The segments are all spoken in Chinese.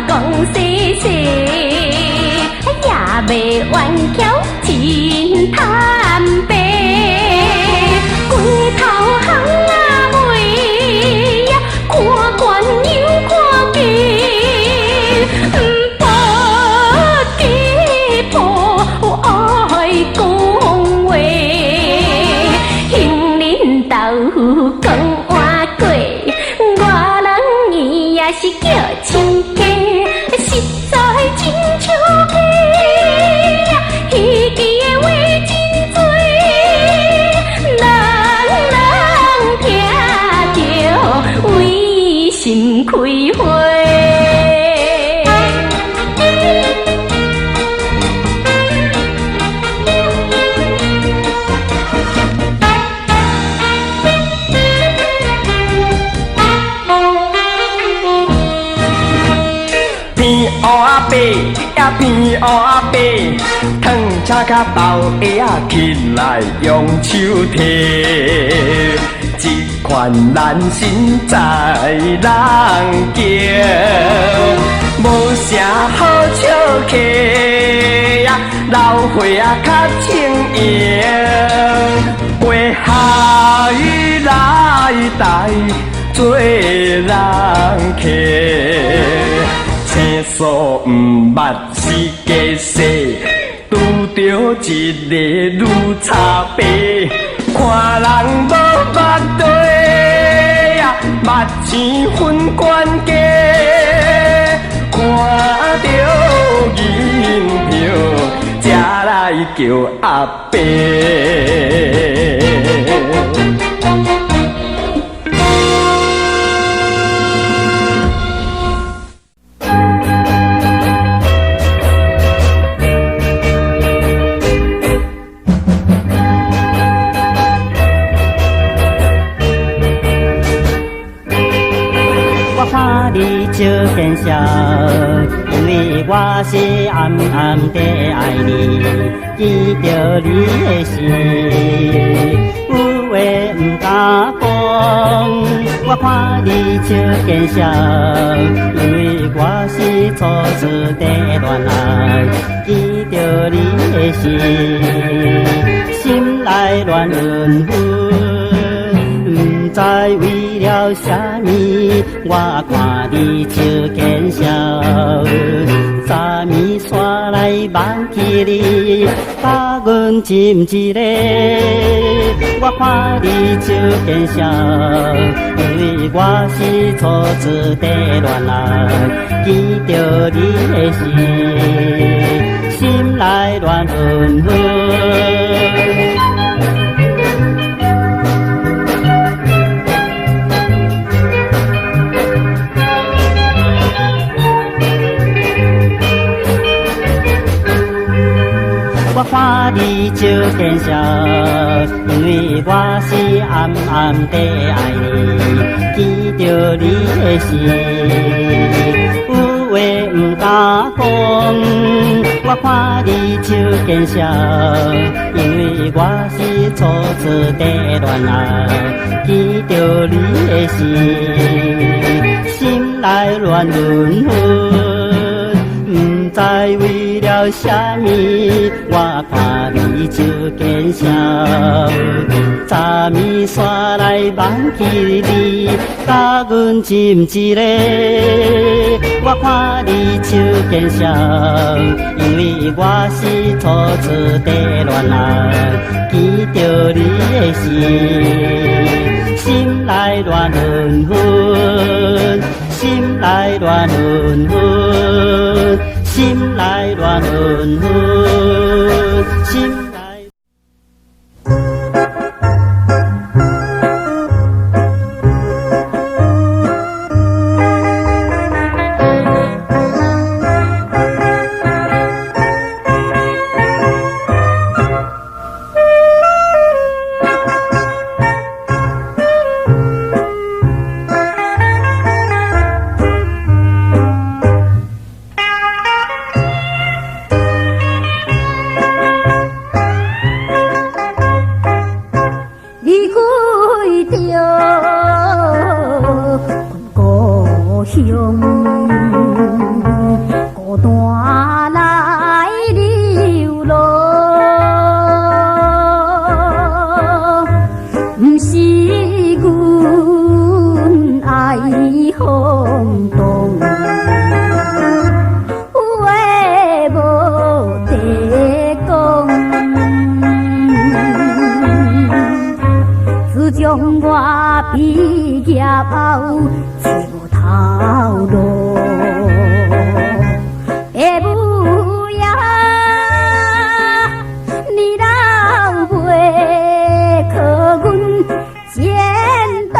戆西西，也袂冤巧真贪白，规头巷仔尾呀，看悬又看低，无地铺爱讲话，杏林豆腐讲换过，外人伊也是叫亲家。实在真像假呀，彼支的话真多，人听着为心开花。偏乌阿伯，烫车甲包鞋仔起来用手提，这款咱身在人叫，无啥好笑客呀，老伙仔较清闲，过下雨来带做人客。青素毋捌是假势，拄着一个女差白，看人无目地呀，目睭分管家，看着银票，才来叫阿伯。少见笑，因为我是暗暗地爱你，记着你的心，有话不敢讲。我看你笑见笑，因为我是初次地恋爱，记着你的心，心内乱纷纷，不知为了啥物，我看你笑见笑，啥物山来望起你，把阮浸一个。我看你笑见笑，因为我是初次地恋爱，记着你的心，心内乱纷纷。我看你笑见笑，因为我是暗暗地爱你，记着你的心，有话不敢讲。我看你笑见笑，因为我是初次地恋爱，记着你的心，心内乱纷纷，不知为了啥物，我看你笑见笑，昨暝山来望起你，甲阮浸一个。我看你笑见笑，因为我是初次地恋爱，记着你的心，心内乱纷纷，心内乱纷纷。心内乱纷纷，心内。离开着故乡，孤单来流浪，不是阮爱轰动，有话无地讲。自从我毕业后，找无头路，父母呀，你老爸靠阮前途，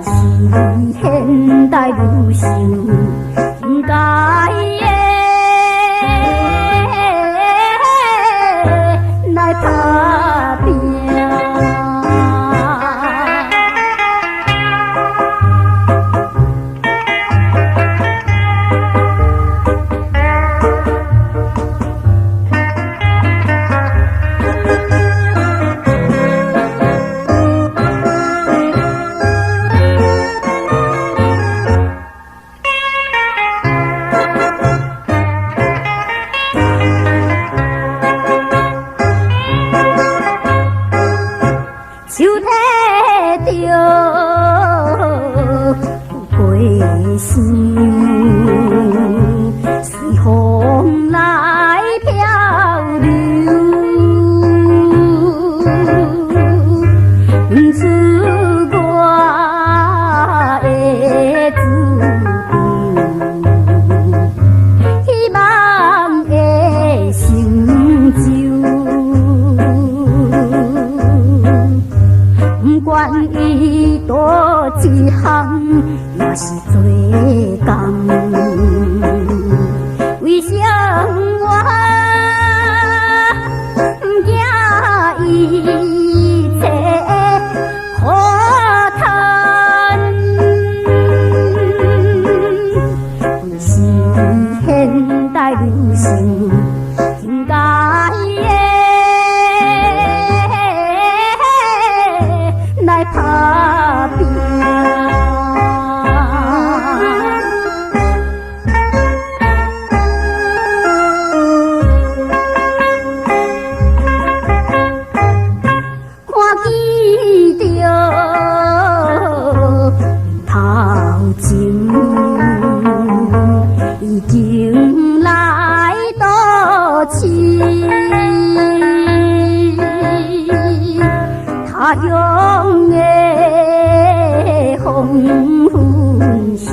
是现代女性应该来打拼。手提着归乡，随风来漂流，不出我的自由，希望的成就。不管伊多一项，也是做工。为什我不惊一切可叹？不是现代女性应该来打拼。看见着头前已经来到市，他乡的风云是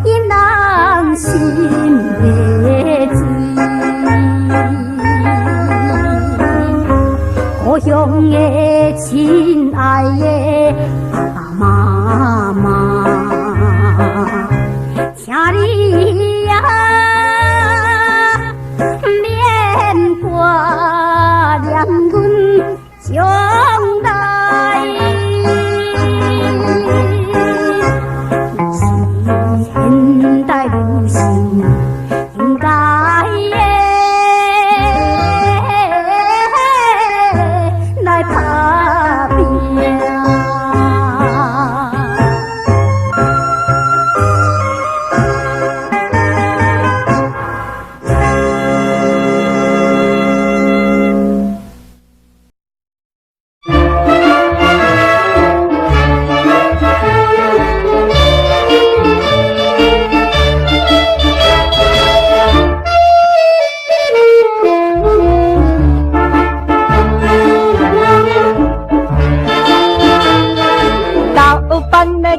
引人心的水，故乡的亲爱的爸爸妈妈，请你呀免挂念阮将来。是现代女性应该来打拼。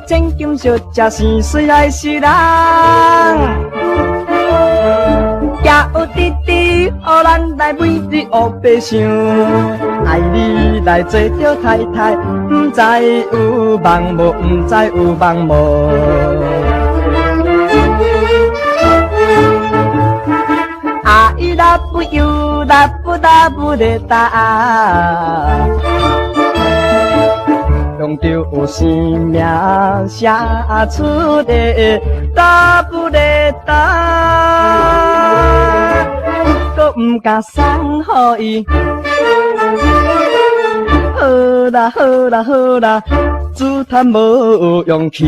真金小姐生水来是人，也有弟弟，予咱来为你黑白想，爱你来做着太太，不知有梦无，不知有梦无。I love you, love love的答案。用着有生命写出的答不的答，毋敢送予伊。好啦好啦好啦，自叹无勇气。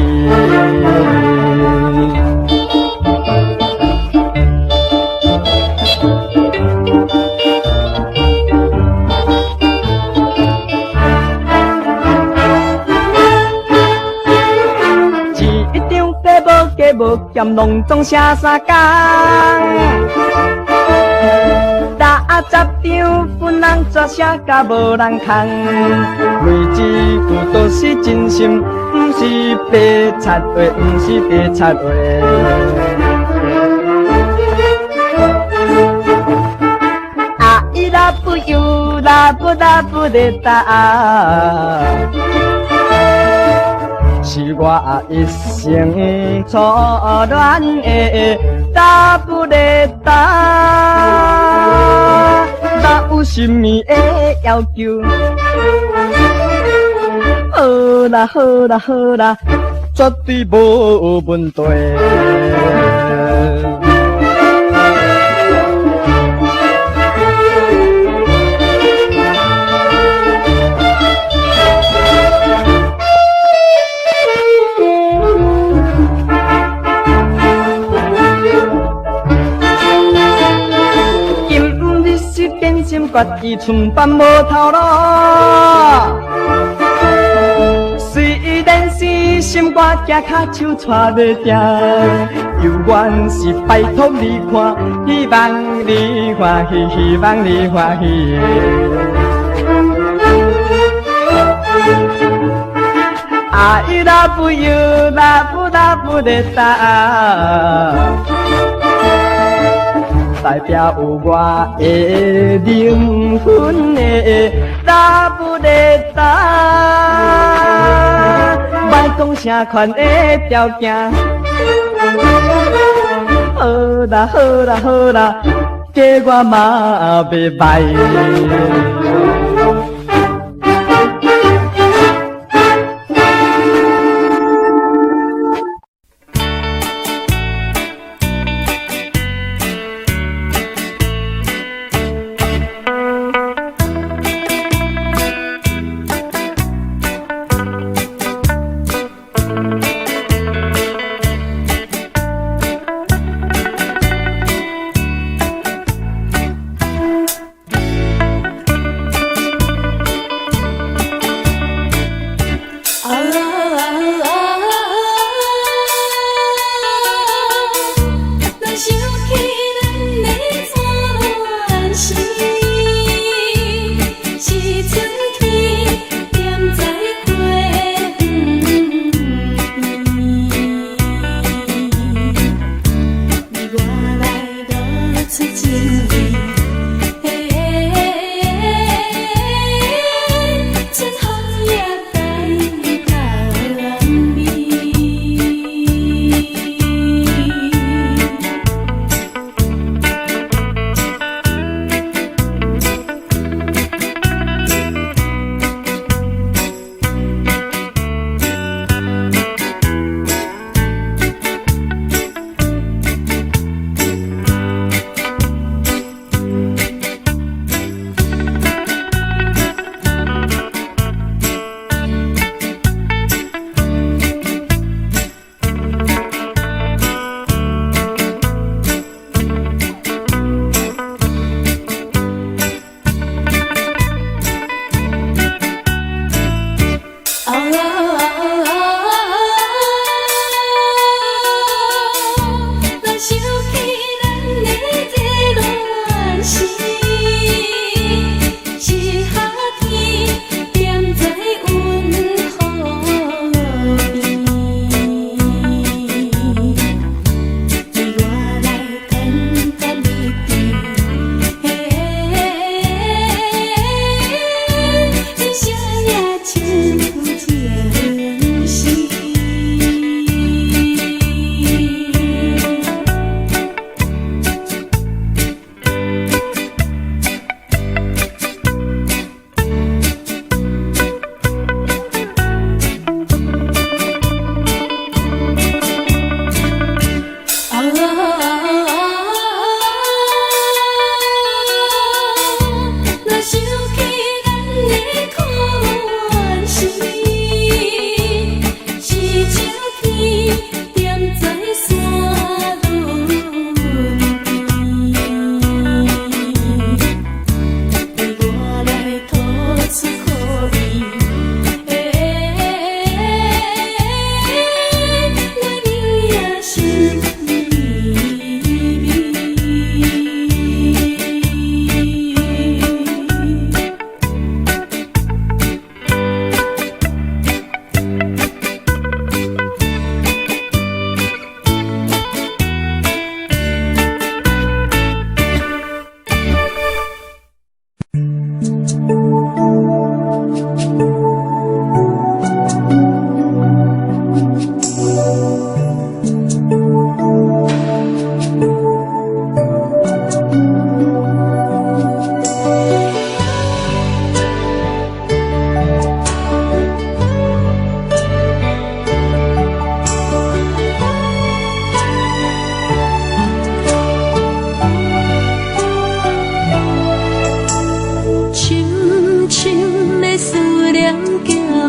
无咸拢总写3工，打10张分人作写甲无人空，每一句都是真心，毋是白插话，毋是白插话。爱拉不由拉不拉不的答。是我一生初恋的答不来答，哪有什么的要求？好啦好啦好啦，绝对无问题。决意寸板无头路，虽然是心肝行脚手带袂定，犹原是拜托你看，希望你欢喜，希望你欢喜。爱拉不由拉不拉不的答。代表有我的灵魂的答不来答，莫讲啥款的条件。好啦好啦好啦，加我嘛袂歹。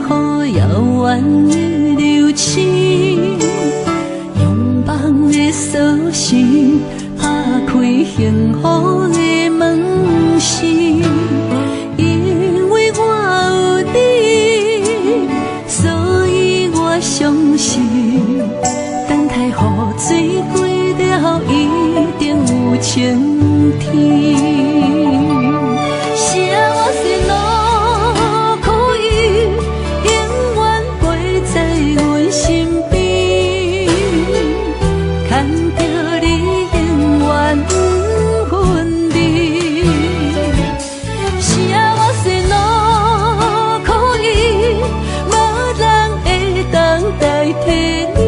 予遥远的流星，仰望的锁匙，打开幸福的门匙。因为我有你，所以我相信，等待雨水过了，一定有晴天。写我心路可以永远陪在阮身边，牵着你永远不分离。写我心路可以无人会当代替你，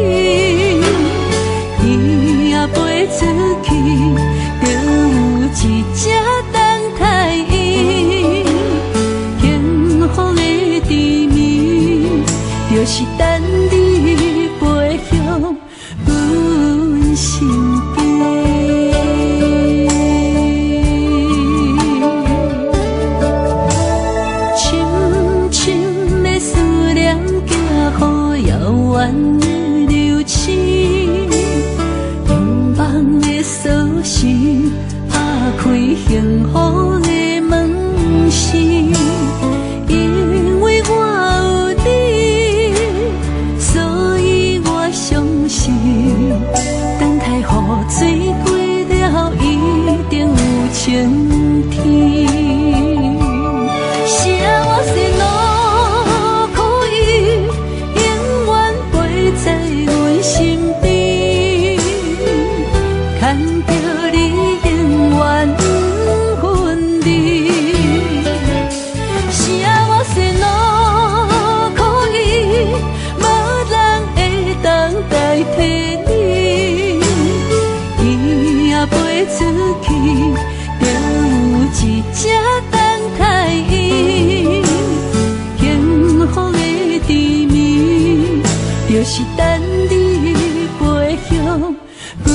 伊也飞出去，就有一只等待伊。幸福的甜蜜，就是等你飞向阮身边。深深的思念，行予遥远的流星，仰望的锁匙，打开幸福的门匙。因为我有你，所以我相信，等待雨水过了，一定有晴天。写我心路可以永远陪在阮身边，牵着你永远不分离。写我心路可以无人会当代替你，伊也飞出去，就有一只等待伊。幸福的甜蜜，就是等你飞向阮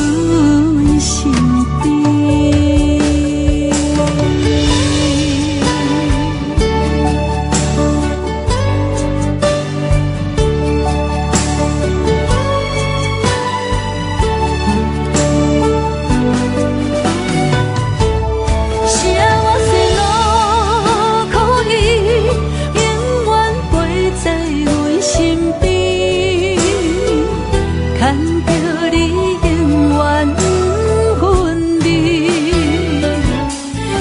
身边。写我心路可以永远陪在阮身边，牵着你永远不分离。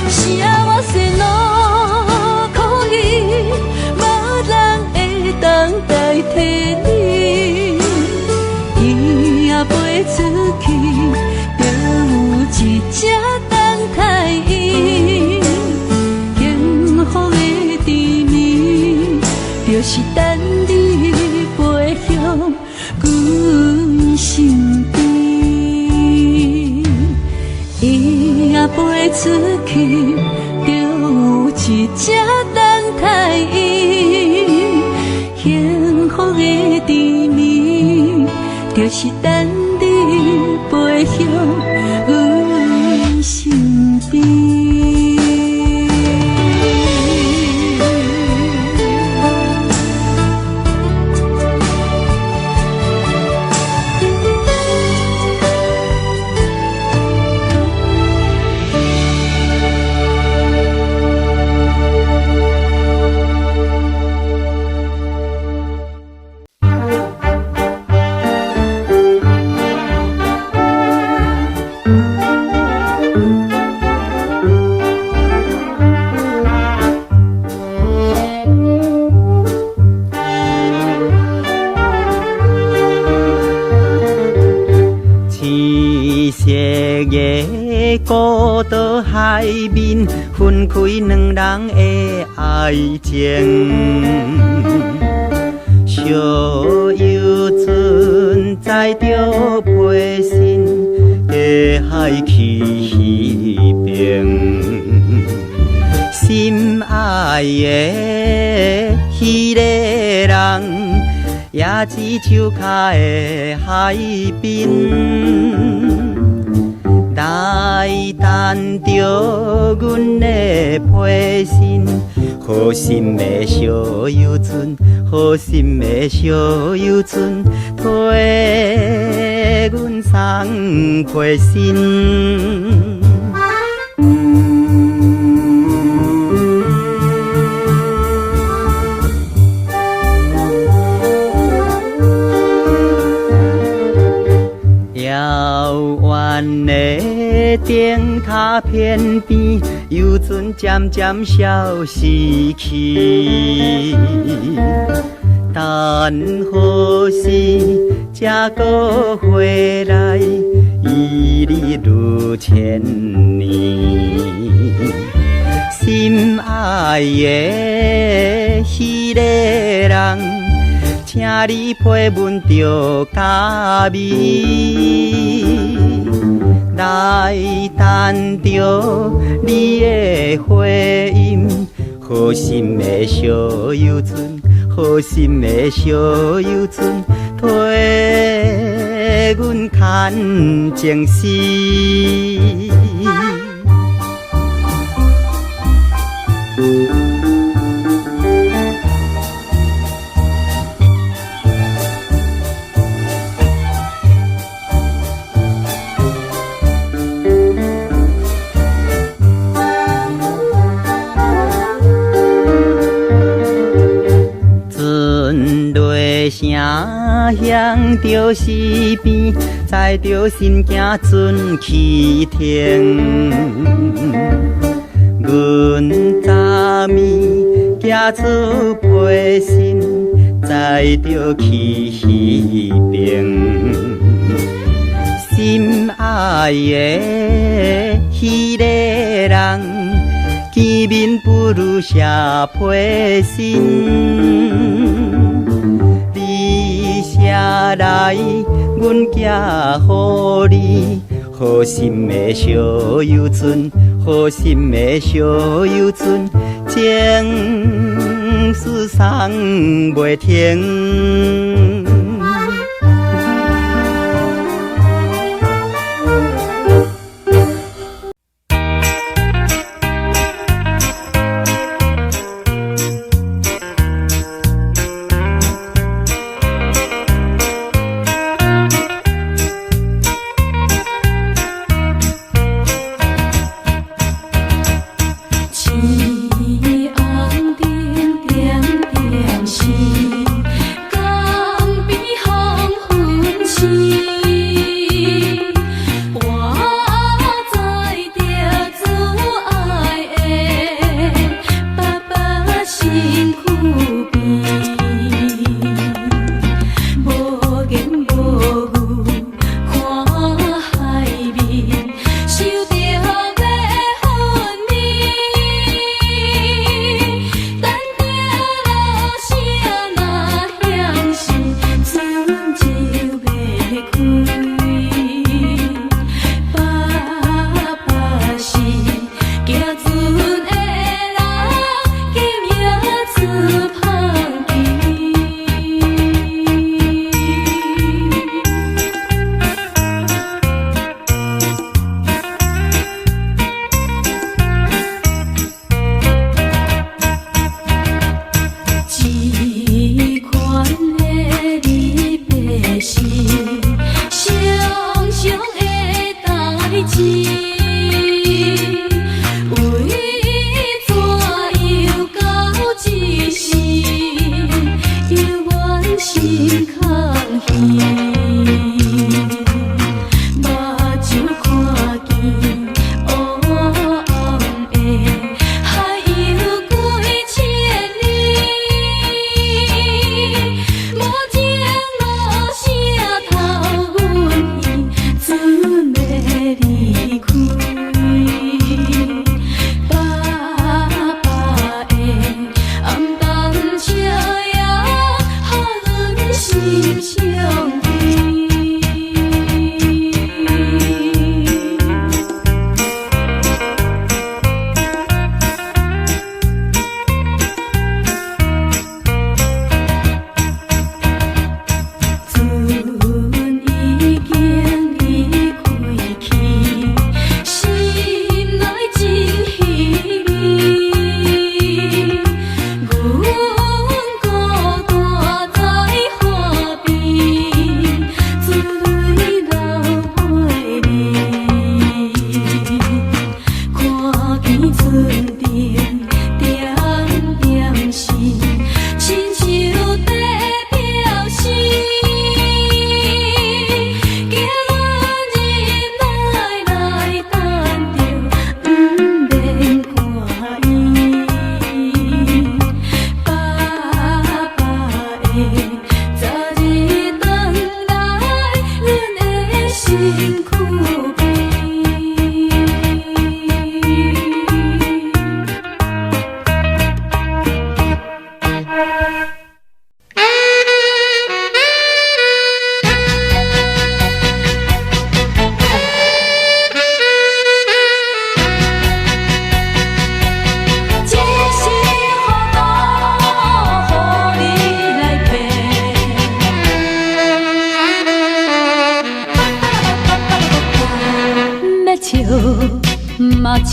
写我心路可以无人会当代替你，伊也飞出去，就有一只等待伊。幸福的甜蜜，就是等你飞向阮身边。伊也飞出去，就有一只等待伊。幸福的甜蜜，就是等你飞向阮身边。孤岛海面分开两人的爱情，小游船载着陪身的海去那边，心爱的迄个人，也只手脚的海边。来等着阮的陪身，好心的小游船，好心的小游船，替阮送回信。遥远的灯塔片边，游船渐渐消失去。但何时才搁回来？依你如千年。心爱的迄个人，请你陪阮着家暝，来等着你的回音。好心的小游船，好心的小游船，替阮牵情丝。声响着溪边，载着信件船去停。阮昨暝行出批信，载着去彼边。心爱的迄个人，见面不如写批信。写来，阮寄予你。好心的小游船，好心的小游船，情思送袂停。天红灯点点是，感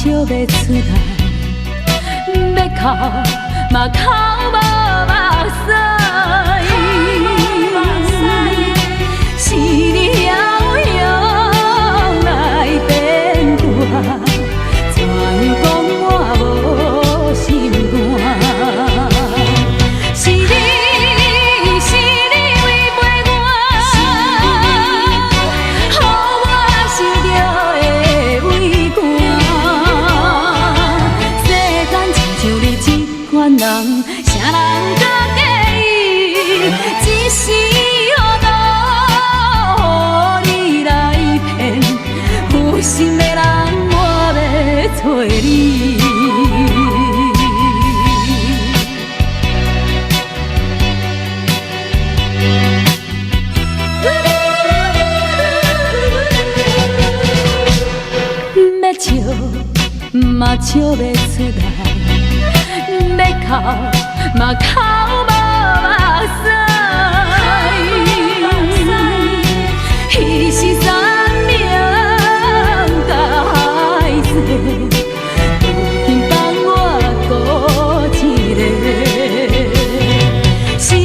笑要出来，要哭嘛哭无目屎。是你遥遥来变卦，怎会讲我无心肝？是你违背我，予我受着的委屈。世间亲像你这款人，啥人搁介意？只是有心的人，我要找你。要笑嘛笑要出来，要哭嘛哭无目屎。彼是三命。不肯放我孤一个，是你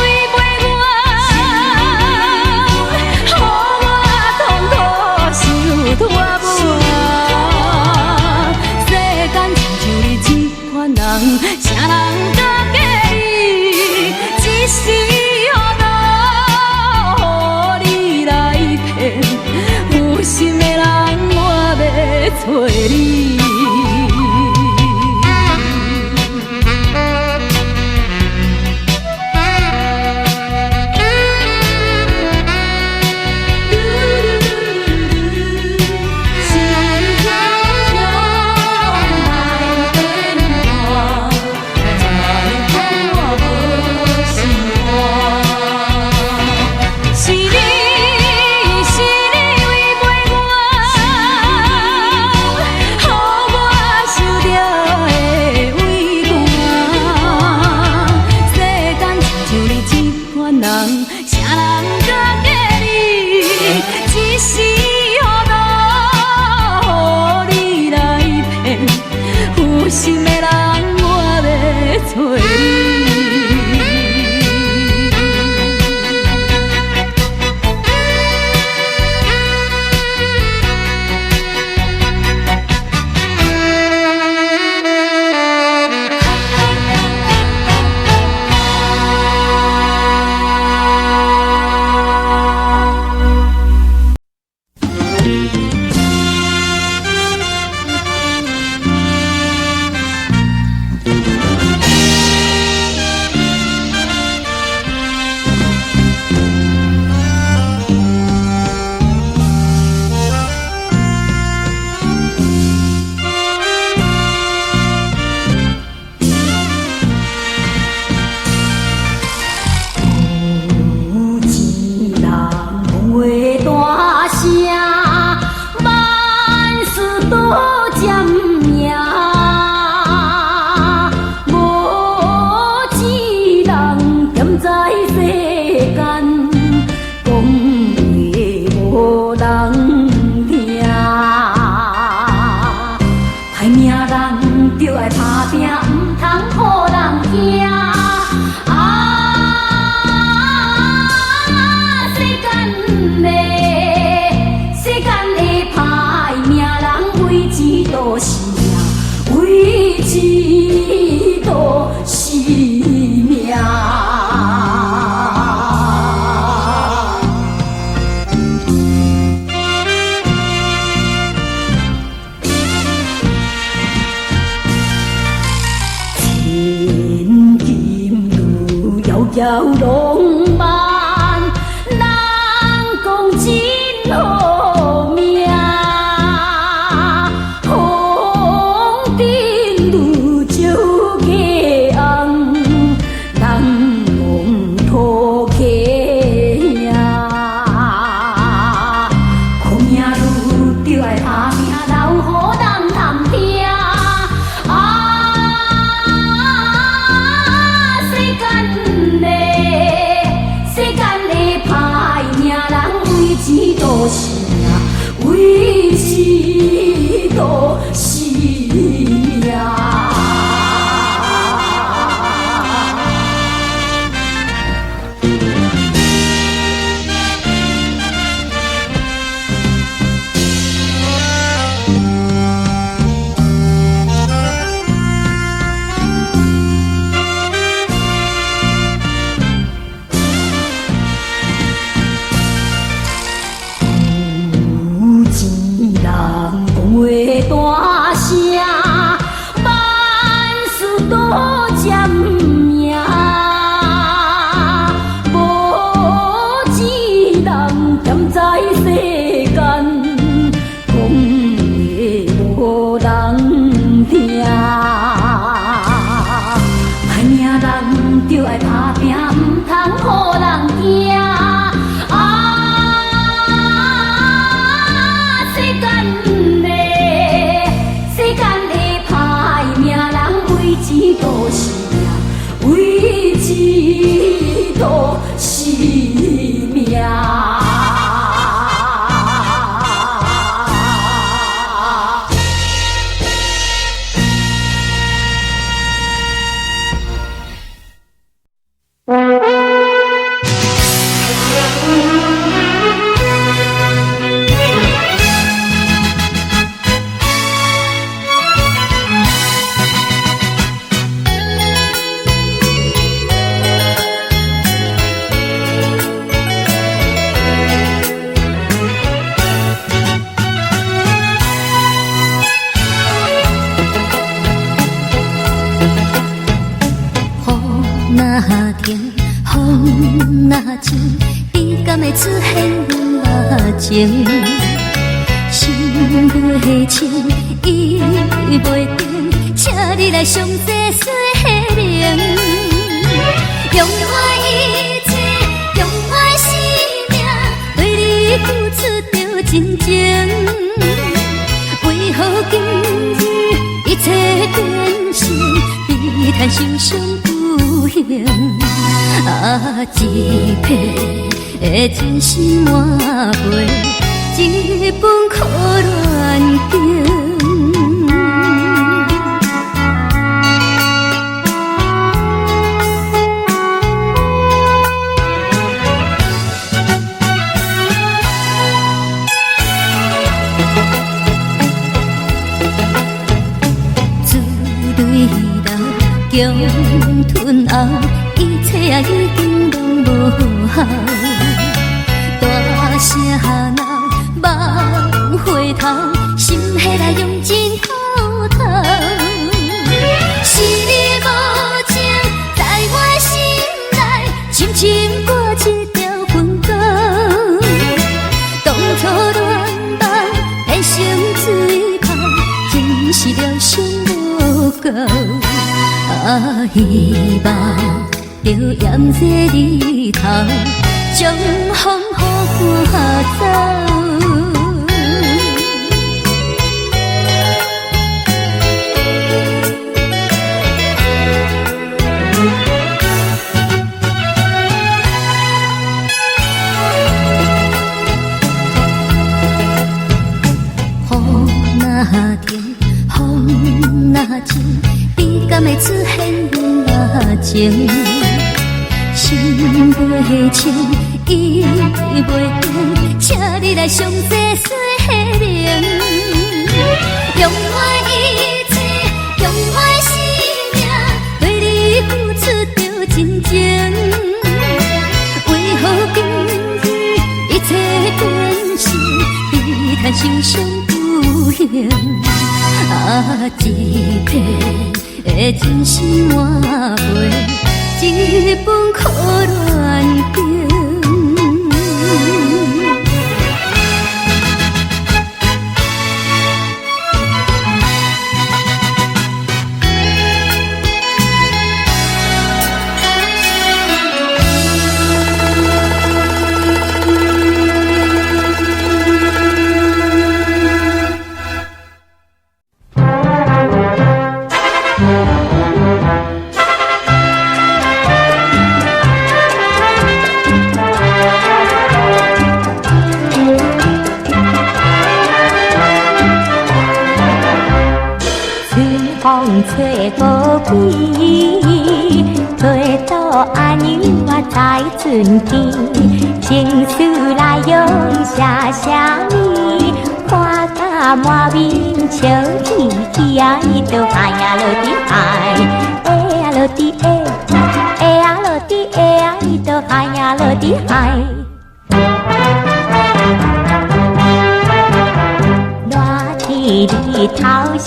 违背我，予我痛苦受拖磨。世间亲像你这款人，啥人搁介意？只是有心的人，我要找你。心的人，我要找你。摇龙板，人讲真好命，风尘如少个红，人望土客兄，苦命路就爱打拼，留予人通听。世若停，风若静，你敢会出现阮目前？心袂清，意袂定，请你来详细细迄灵。用我一切，用我生命，对你付出着真情。为何今日一切变成比谈心伤不幸？啊，一片的真心满杯，一本苦恋经。强吞喉，一切啊已经拢无效。大声闹，梦回头，心迄来用尽滔滔。是你无情，在我心内深深挂一条痕膏。当初恋梦变成水泡，真是疗伤无够。啊，希望着炎热日头，将风雨赶走。风若停，风若静，你敢会出现阮目前？心袂清，意袂定，请你来详细细迄灵。用我一切，用我生命，对你付出着真情。为何今日一切变成比谈心伤不幸？啊，一片的真心满杯，一本苦恋经。吹无边，吹到阿娘我在春天，情绪来用写啥物？看甲满面笑嘻嘻啊，伊就爱呀落地爱，哎呀落地哎，哎呀落地哎呀，伊就爱呀落地爱。热天日头烧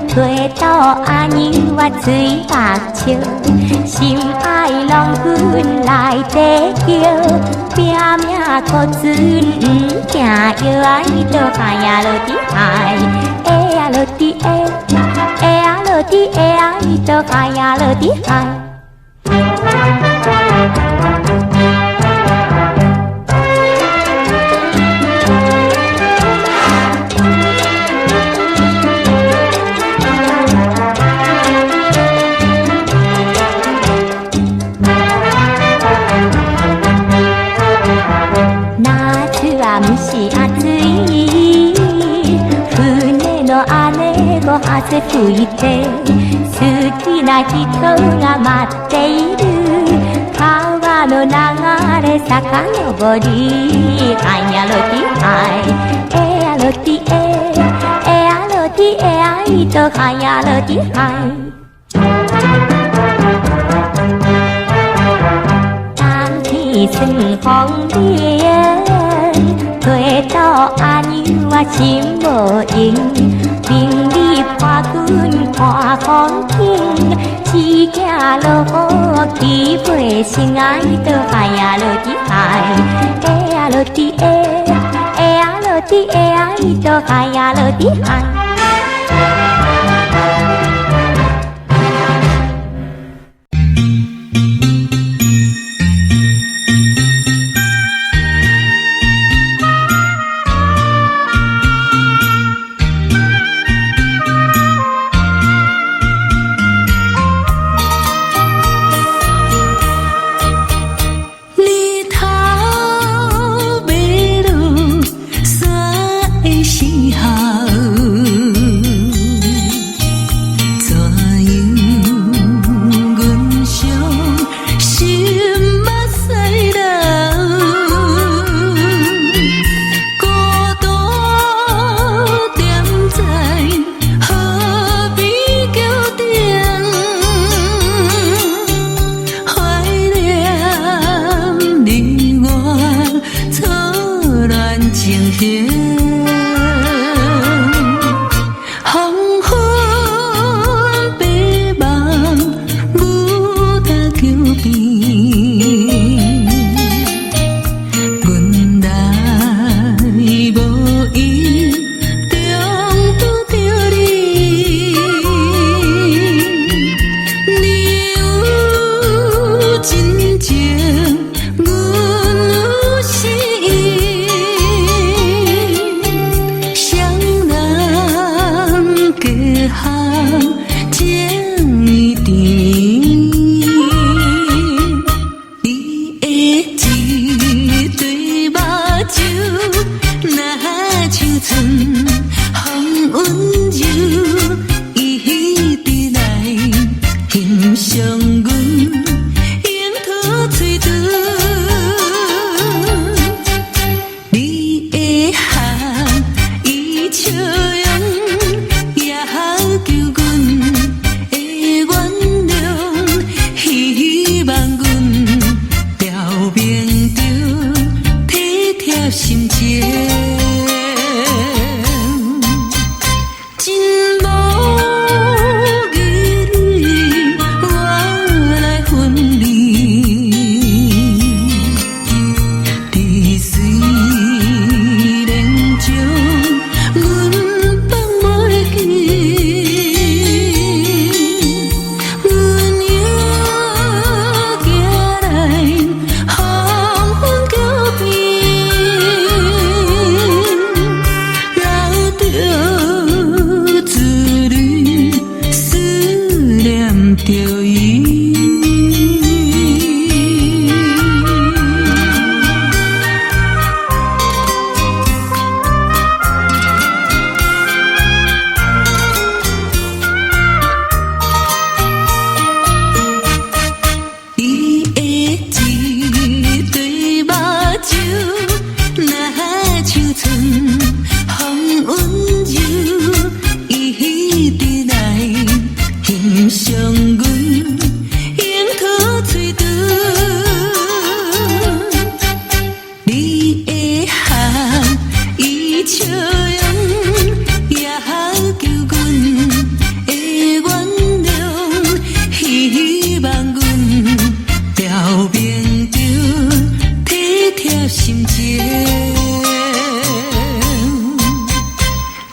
吹到阿娘我嘴目笑，心爱拢阮来地叫，拼命靠船不惊摇啊，伊就爱呀落地爱，哎呀落地哎，哎呀落地哎呀，伊就爱呀落地爱。汗拭いて好きな人が待っている川の流れ遡りアイアロティアイエアロティエエアロティエアイとハヤロティアイ当天算风莲吹到阿娘我心无闲，明日破军看风景，一架落去陪心爱的海呀落的海，哎呀落的哎，哎呀落的哎呀的海呀落的海。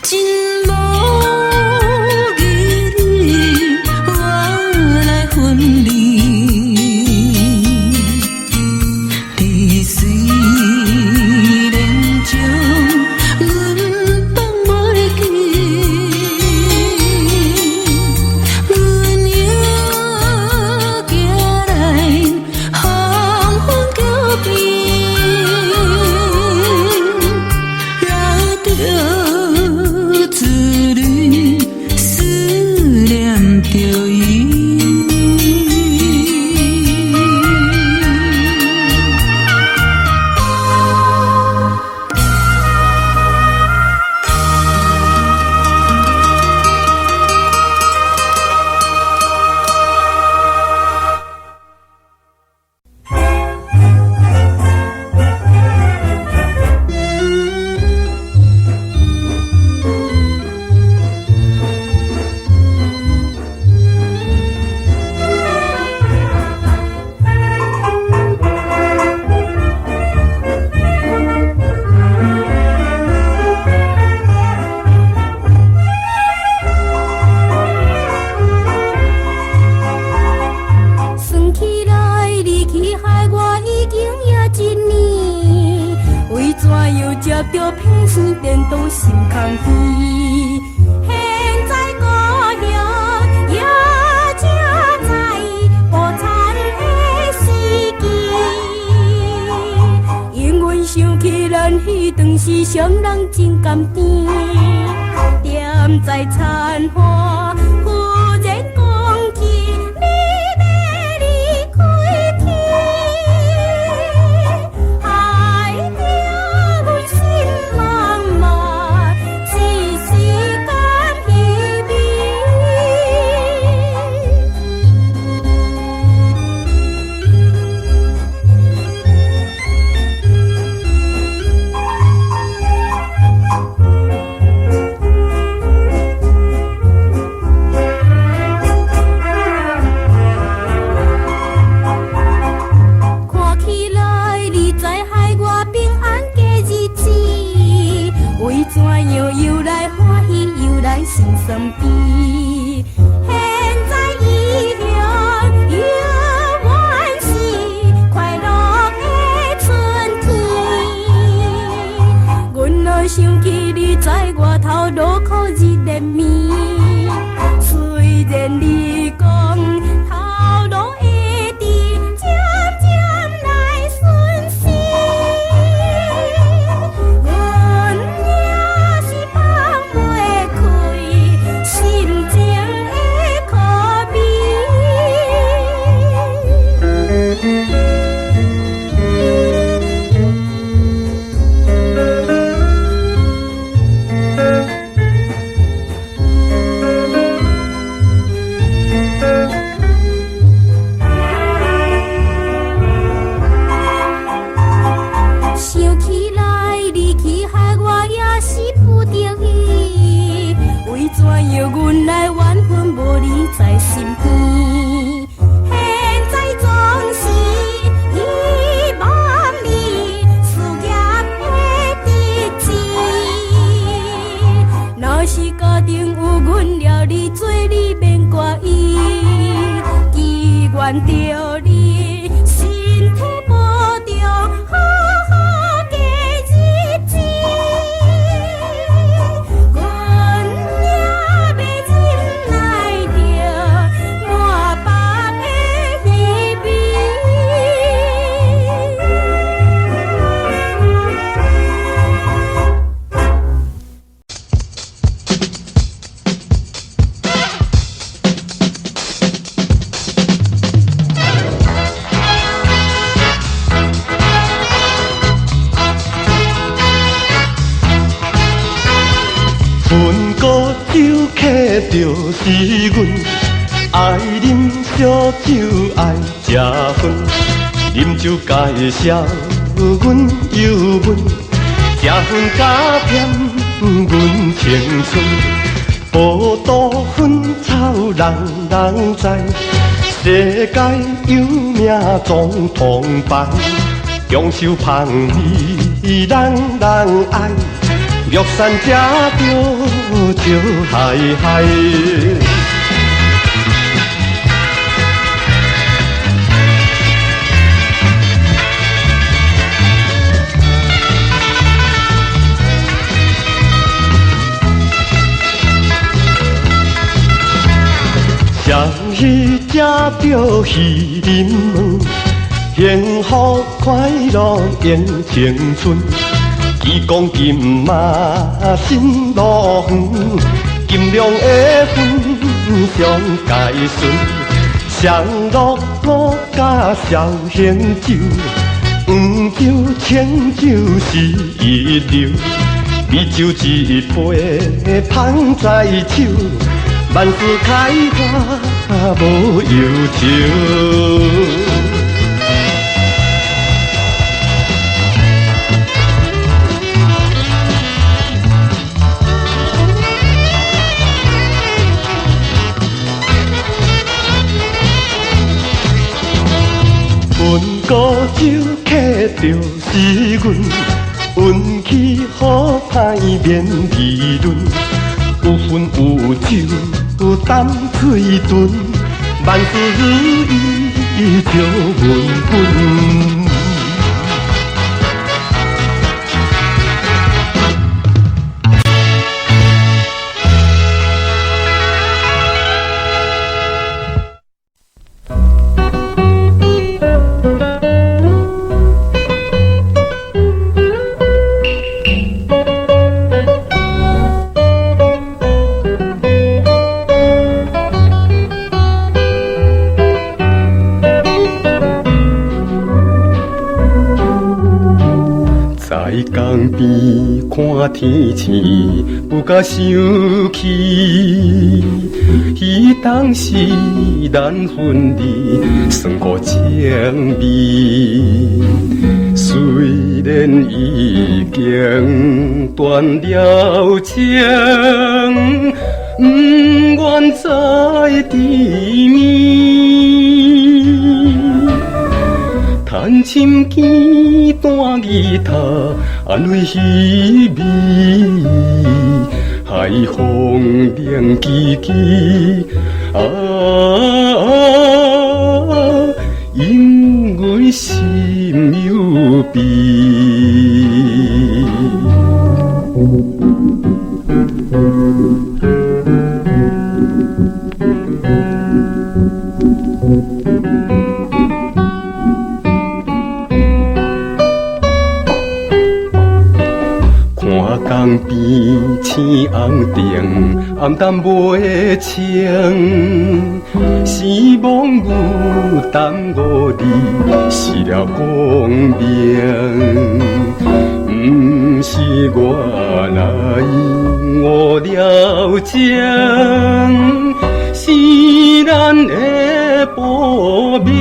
真无人去。现在故乡也正在破产的时期，因阮想起咱迄段时双人真甘甜，踮在残花忽然讲起你要离开天，害得阮心茫茫，一时间稀微。看起来你在害我平安过日子，为怎样又来欢喜又来心酸悲？现在以后永远是快乐的春天。阮若想起你在外头落苦日连绵，虽然你讲头路会直，渐渐来顺时，阮也是放袂开心情的可悲。想起来，你去害我也是不得已，为怎样阮来缘分无你在身边？现在总是希望你事业会直直，若是家庭有阮了，你做你免怪伊，祈愿着你身体保重，好好过日子。阮也要忍耐着满腹的稀微。份古酒客就是阮，爱啉烧酒爱食薰，啉酒介绍阮忧闷，食薰加添阮青春。宝岛薰草人人知，世界有名总统牌，强手香味人人爱。玉山吃着笑嗨嗨，双喜吃着鱼鳞糜，幸福快乐延青春。伊讲金马新路远，金龙的粉上介顺，上乐五甲绍兴酒，黄酒清酒是一流，美酒一杯捧在手，万事开花无忧愁。份古酒客就是阮，运气好歹免议论，有份有酒担水顿，万事如意就稳稳。天星不敢想起，彼当时咱分离，算过情味。虽然已经断了情，不愿再缠绵。弹琴键弹吉他，安慰稀微，海风凉凄凄啊，因阮心有悲。江边青红灯，暗淡袂清。是望有耽误你失了光明，不是我来误了情，是咱的报命。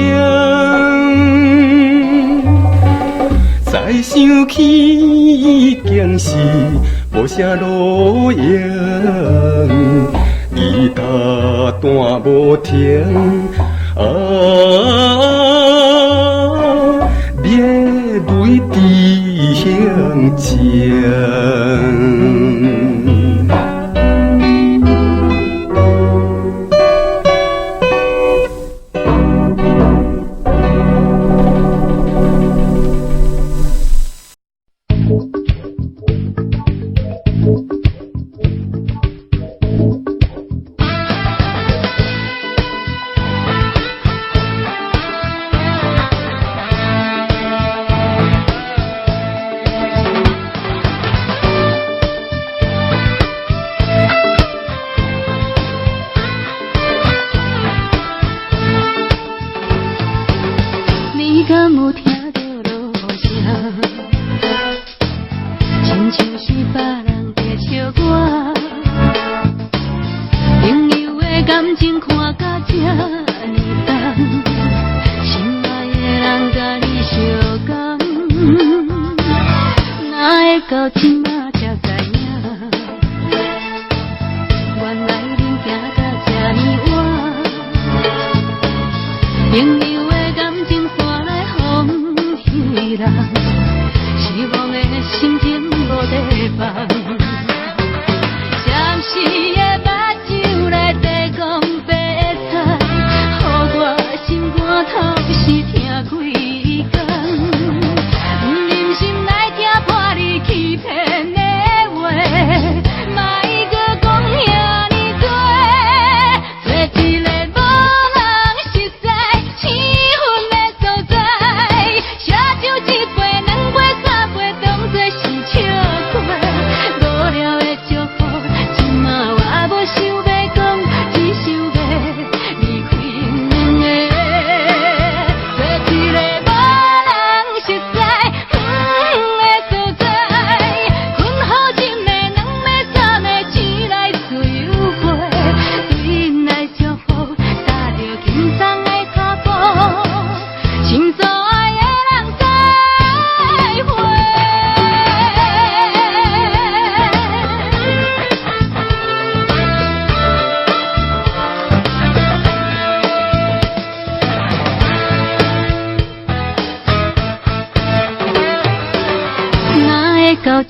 再想起已经是无啥路用，吉他弹无停啊，热泪滴向前。到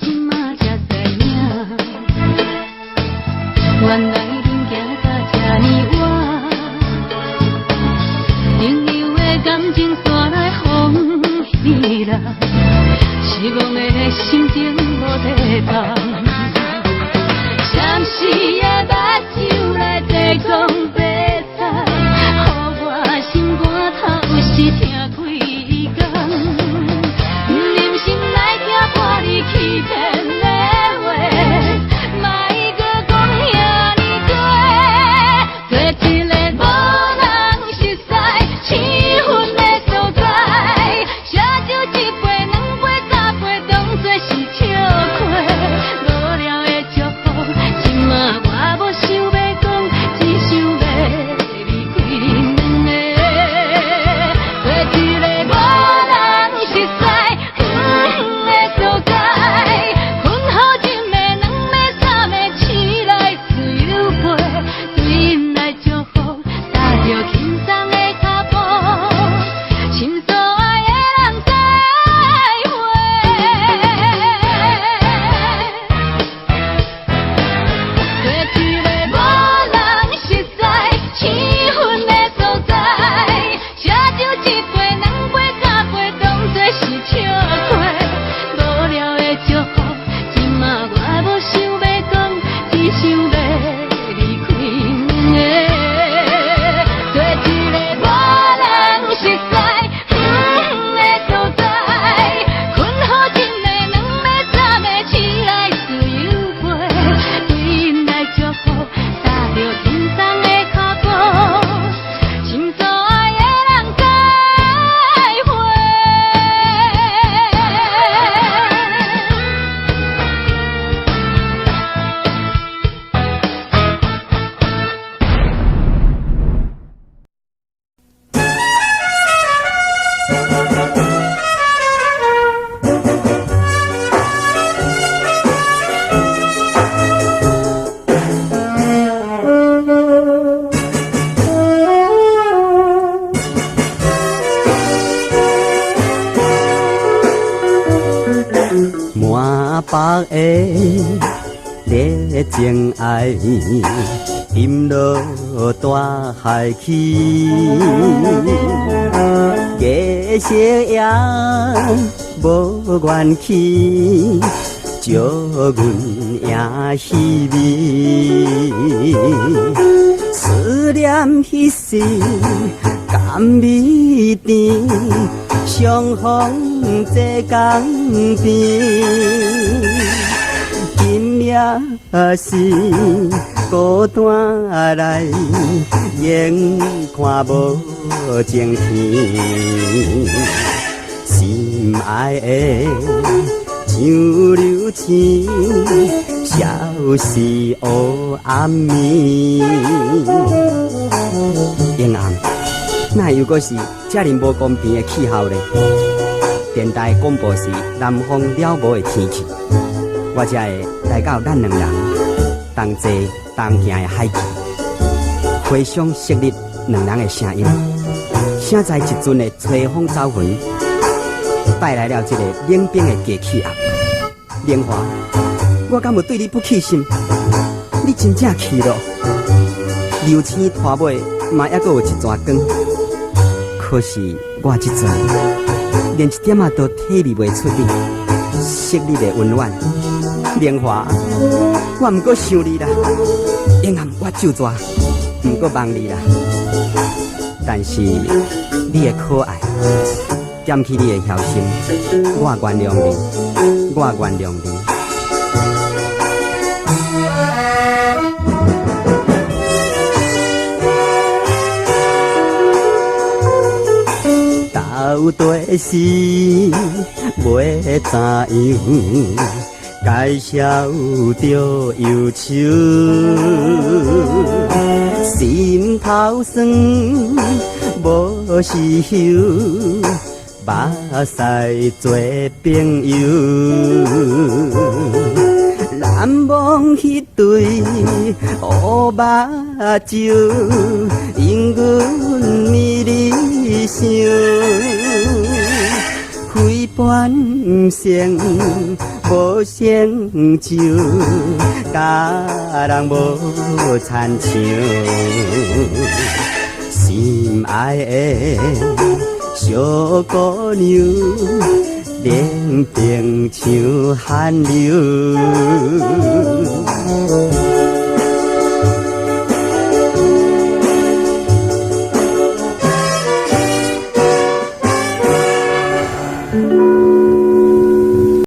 今仔才知影，原来恁行到这呢晚，朋友的感情线来风雨人，失望的心情无地放，暂时的目睭来地讲白菜，予我心肝头是疼几工。你欺骗的话，莫搁讲遐尼多，做一个无人熟悉、气愤的所在。写酒一杯、两杯、三杯，当作是笑话。白的热情爱，沉落大海去。夜色也无愿去，借阮也稀微。思念彼时甘美甜，相逢这江边。今夜是孤单来，眼看无晴天。心爱的像流星，消失黑暗暝。阴暗，哪又阁是这么无公平的气候呢？电台广播是南方了无的天气，我才会来到咱两人同坐同行的海域，回想昔日两人的声音，声在一阵的吹风走云，带来了这个冷冰的假气压。莲花，我敢有对你不起心？你真正去了，流星拖尾嘛，还阁有一段光。可是我这阵连一点仔都体味袂出你昔日的温暖。莲花，我毋过想你啦，阴暗我就抓，毋过忘你啦。但是你的可爱，点起你的晓心，我原谅你，我原谅你。到底是袂怎样，介绍着忧愁，心头酸，无时休，目屎做朋友。难忘迄对乌目睭，因阮迷离想，非半生无成就，甲人无亲像。心爱的小姑娘，冷冰像寒流。